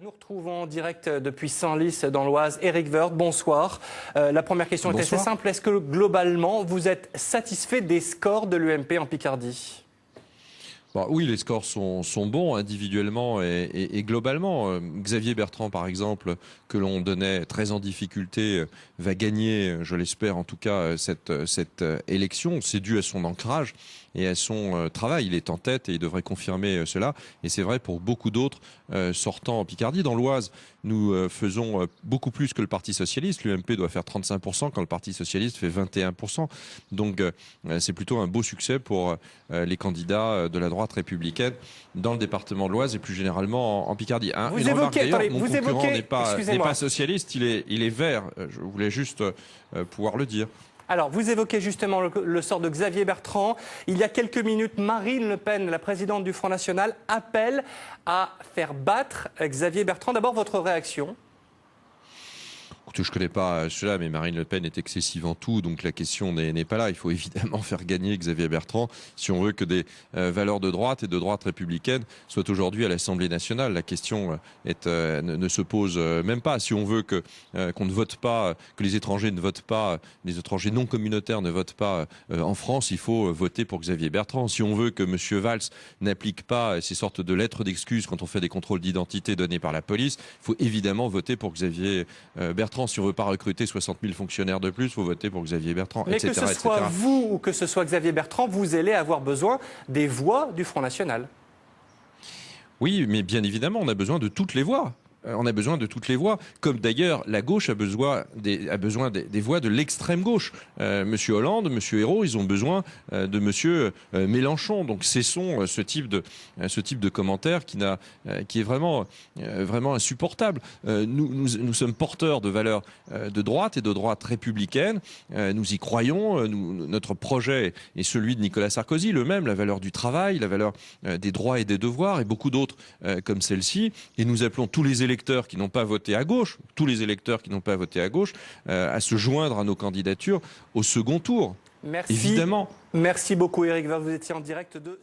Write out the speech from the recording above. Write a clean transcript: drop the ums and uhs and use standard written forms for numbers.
Nous retrouvons en direct depuis Senlis dans l'Oise Éric Woerth. Bonsoir. La première question est assez simple. Est-ce que globalement vous êtes satisfait des scores de l'UMP en Picardie ? Bon, oui, les scores sont bons individuellement et globalement. Xavier Bertrand, par exemple, que l'on donnait très en difficulté, va gagner, je l'espère en tout cas, cette élection. C'est dû à son ancrage et à son travail. Il est en tête et il devrait confirmer cela. Et c'est vrai pour beaucoup d'autres sortants en Picardie. Dans l'Oise, nous faisons beaucoup plus que le Parti Socialiste. L'UMP doit faire 35% quand le Parti Socialiste fait 21%. Donc c'est plutôt un beau succès pour les candidats de la droite républicaine dans le département de l'Oise et plus généralement en Picardie. Vous évoquez, mon concurrent n'est pas socialiste, il est vert. Je voulais juste pouvoir le dire. Alors, vous évoquez justement le sort de Xavier Bertrand. Il y a quelques minutes, Marine Le Pen, la présidente du Front National, appelle à faire battre Xavier Bertrand. D'abord, votre réaction ? Je ne connais pas cela, mais Marine Le Pen est excessive en tout, donc la question n'est pas là. Il faut évidemment faire gagner Xavier Bertrand si on veut que des valeurs de droite et de droite républicaine soient aujourd'hui à l'Assemblée nationale. La question ne se pose même pas. Si on veut qu'on ne vote pas, que les étrangers ne votent pas, les étrangers non communautaires ne votent pas en France, il faut voter pour Xavier Bertrand. Si on veut que M. Valls n'applique pas ces sortes de lettres d'excuses quand on fait des contrôles d'identité donnés par la police, il faut évidemment voter pour Xavier Bertrand. Si on ne veut pas recruter 60 000 fonctionnaires de plus, il faut voter pour Xavier Bertrand, mais etc. Mais que ce soit vous ou que ce soit Xavier Bertrand, vous allez avoir besoin des voix du Front National. Oui, mais bien évidemment, on a besoin de toutes les voix. On a besoin de toutes les voix, comme d'ailleurs la gauche a besoin des voix de l'extrême gauche. Monsieur Hollande, Monsieur Ayrault, ils ont besoin de Monsieur Mélenchon. Donc cessons ce type de commentaire qui est vraiment insupportable. Nous sommes porteurs de valeurs de droite et de droite républicaine. Nous y croyons. Notre projet est celui de Nicolas Sarkozy, le même, la valeur du travail, la valeur des droits et des devoirs, et beaucoup d'autres comme celle-ci. Et nous appelons tous les électeurs qui n'ont pas voté à gauche, à se joindre à nos candidatures au second tour. Merci. Évidemment. Merci beaucoup Éric Woerth, vous étiez en direct de...